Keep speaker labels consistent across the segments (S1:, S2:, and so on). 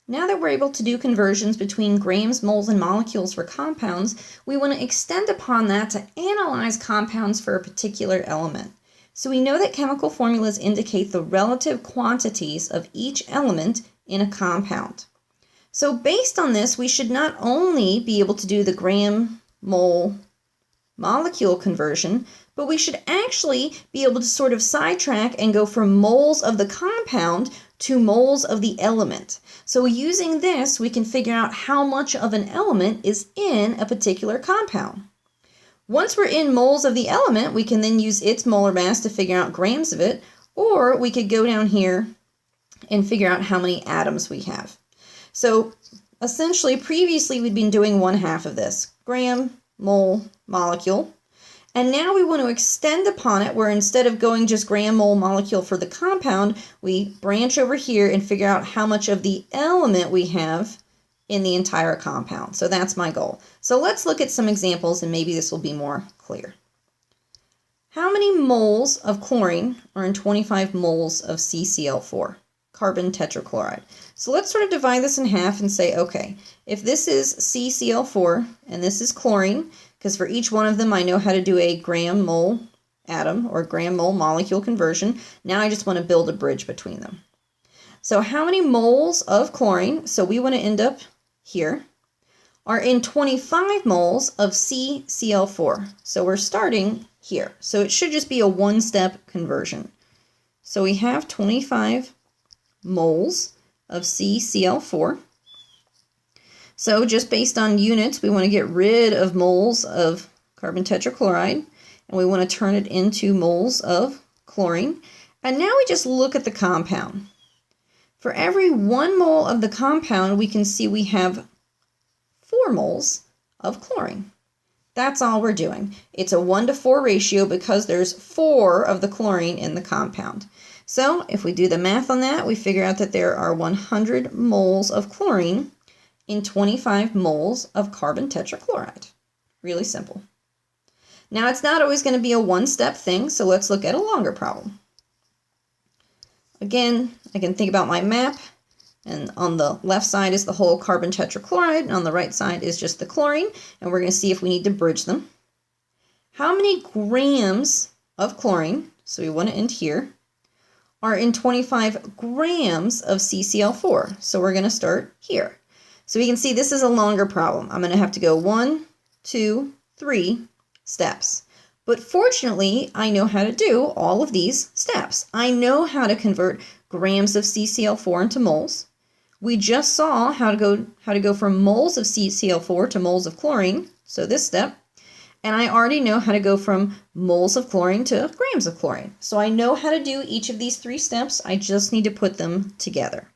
S1: Now that we're able to do conversions between grams, moles, and molecules for compounds, we want to extend upon that to analyze compounds for a particular element. So we know that chemical formulas indicate the relative quantities of each element in a compound. So based on this, we should not only be able to do the gram, mole, molecule conversion, but we should actually be able to sort of sidetrack and go from moles of the compound to moles of the element. So using this, we can figure out how much of an element is in a particular compound. Once we're in moles of the element, we can then use its molar mass to figure out grams of it, or we could go down here and figure out how many atoms we have. So essentially, previously we'd been doing 1/2 of this, gram, mole, molecule. And now we want to extend upon it where instead of going just gram, mole, molecule for the compound, we branch over here and figure out how much of the element we have in the entire compound. So that's my goal. So let's look at some examples and maybe this will be more clear. How many moles of chlorine are in 25 moles of CCl4, carbon tetrachloride? So let's sort of divide this in half and say, okay, if this is CCl4 and this is chlorine, because for each one of them I know how to do a gram mole atom or gram mole molecule conversion. Now I just want to build a bridge between them. So how many moles of chlorine, so we want to end up here, are in 25 moles of CCl4. So we're starting here. So it should just be a one-step conversion. So we have 25 moles of CCl4. So just based on units, we want to get rid of moles of carbon tetrachloride, and we want to turn it into moles of chlorine. And now we just look at the compound. For every 1 mole of the compound, we can see we have 4 moles of chlorine. That's all we're doing. It's a 1:4 ratio because there's 4 of the chlorine in the compound. So if we do the math on that, we figure out that there are 100 moles of chlorine in 25 moles of carbon tetrachloride. Really simple. Now it's not always going to be a one-step thing, so let's look at a longer problem. Again, I can think about my map, and on the left side is the whole carbon tetrachloride, and on the right side is just the chlorine, and we're going to see if we need to bridge them. How many grams of chlorine, so we want to end here, are in 25 grams of CCl4? So we're going to start here. So we can see this is a longer problem. I'm going to have to go 1, 2, 3 steps. But fortunately, I know how to do all of these steps. I know how to convert grams of CCl4 into moles. We just saw how to go from moles of CCl4 to moles of chlorine, so this step. And I already know how to go from moles of chlorine to grams of chlorine. So I know how to do each of these 3 steps. I just need to put them together.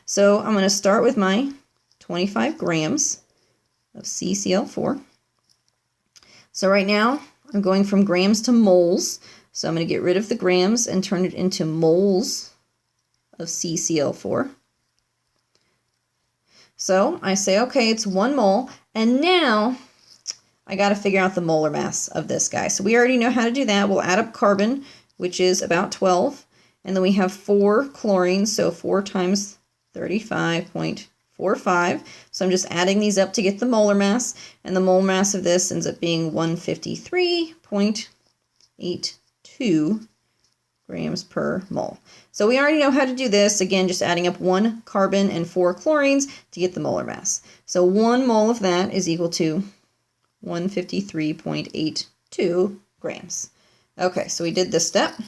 S1: So I'm going to start with my 25 grams of CCl4. So right now I'm going from grams to moles. So I'm going to get rid of the grams and turn it into moles of CCl4. So I say, okay, it's 1 mole, and now I got to figure out the molar mass of this guy. So we already know how to do that. We'll add up carbon, which is about 12, and then we have 4 chlorine, so 4 times 35.45. So I'm just adding these up to get the molar mass, and the molar mass of this ends up being 153.82 grams per mole. So we already know how to do this. Again, just adding up 1 carbon and 4 chlorines to get the molar mass. So 1 mole of that is equal to 153.82 grams. Okay, so we did this step.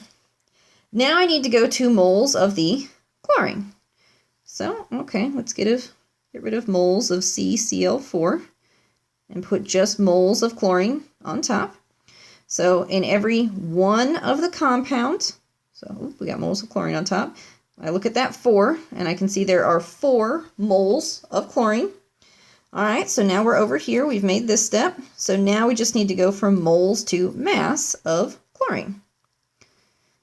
S1: Now I need to go to moles of the chlorine. So, okay, let's get rid of moles of CCl4 and put just moles of chlorine on top. So in every one of the compounds, so we got moles of chlorine on top, I look at that 4, and I can see there are 4 moles of chlorine. All right, so now we're over here. We've made this step. So now we just need to go from moles to mass of chlorine.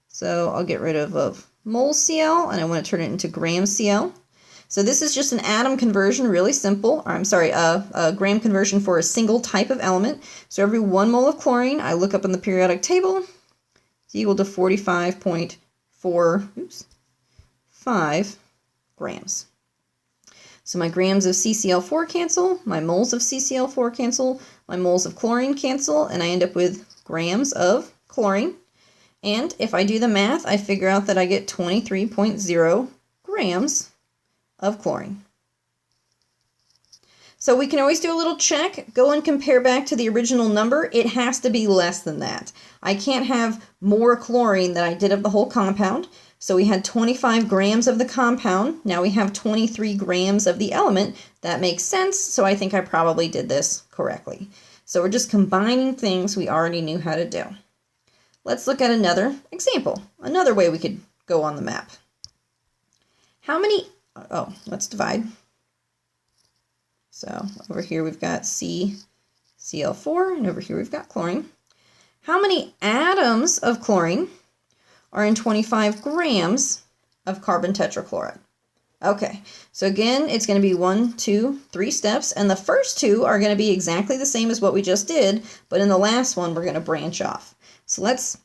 S1: So I'll get rid of mole Cl, and I want to turn it into gram Cl. So this is just an atom conversion, really simple. Or I'm sorry, a gram conversion for a single type of element. So every 1 mole of chlorine, I look up on the periodic table, it's equal to 45.45 grams. So my grams of CCl4 cancel, my moles of CCl4 cancel, my moles of chlorine cancel, and I end up with grams of chlorine. And if I do the math, I figure out that I get 23.0 grams of chlorine. So we can always do a little check, go and compare back to the original number. It has to be less than that. I can't have more chlorine than I did of the whole compound. So we had 25 grams of the compound. Now we have 23 grams of the element. That makes sense. So I think I probably did this correctly. So we're just combining things we already knew how to do. Let's look at another example. Another way we could go on the map. Let's divide. So over here we've got CCl4, and over here we've got chlorine. How many atoms of chlorine are in 25 grams of carbon tetrachloride? Okay, so again, it's going to be 1, 2, 3 steps, and the first two are going to be exactly the same as what we just did, but in the last one, we're going to branch off. So let's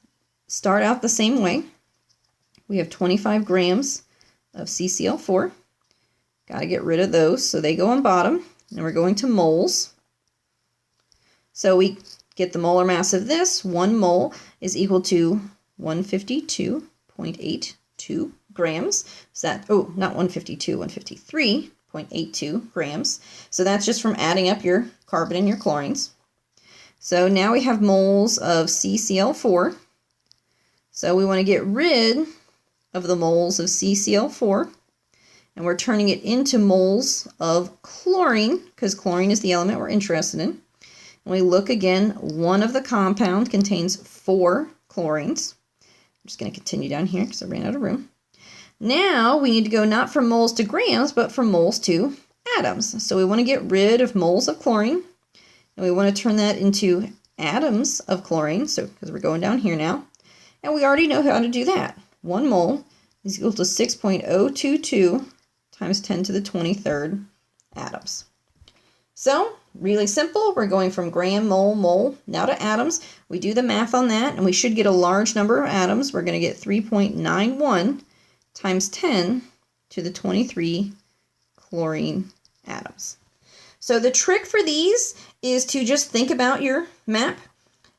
S1: start out the same way. We have 25 grams of CCl4. Got to get rid of those, so they go on bottom. And we're going to moles. So we get the molar mass of this. 1 mole is equal to 152.82 grams. So that, not 152, 153.82 grams. So that's just from adding up your carbon and your chlorines. So now we have moles of CCl4. So we want to get rid of the moles of CCl4. And we're turning it into moles of chlorine, because chlorine is the element we're interested in. And we look again, one of the compound contains 4 chlorines. I'm just going to continue down here because I ran out of room. Now we need to go not from moles to grams, but from moles to atoms. So we want to get rid of moles of chlorine, and we want to turn that into atoms of chlorine, so because we're going down here now. And we already know how to do that. 1 mole is equal to 6.022 times 10 to the 23rd atoms. So, really simple. We're going from gram, mole, mole, now to atoms. We do the math on that, and we should get a large number of atoms. We're going to get 3.91 times 10 to the 23 chlorine atoms. So the trick for these is to just think about your map.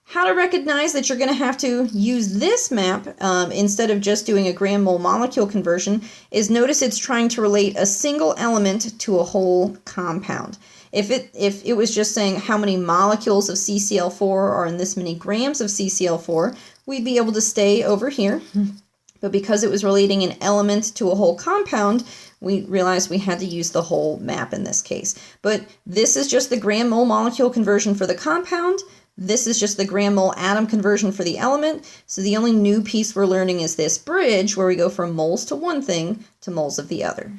S1: How to recognize that you're going to have to use this map instead of just doing a gram-mole molecule conversion is notice it's trying to relate a single element to a whole compound. If it was just saying how many molecules of CCl4 are in this many grams of CCl4, we'd be able to stay over here. But because it was relating an element to a whole compound, we realized we had to use the whole map in this case. But this is just the gram-mole molecule conversion for the compound. This is just the gram-mole atom conversion for the element. So the only new piece we're learning is this bridge where we go from moles to one thing to moles of the other.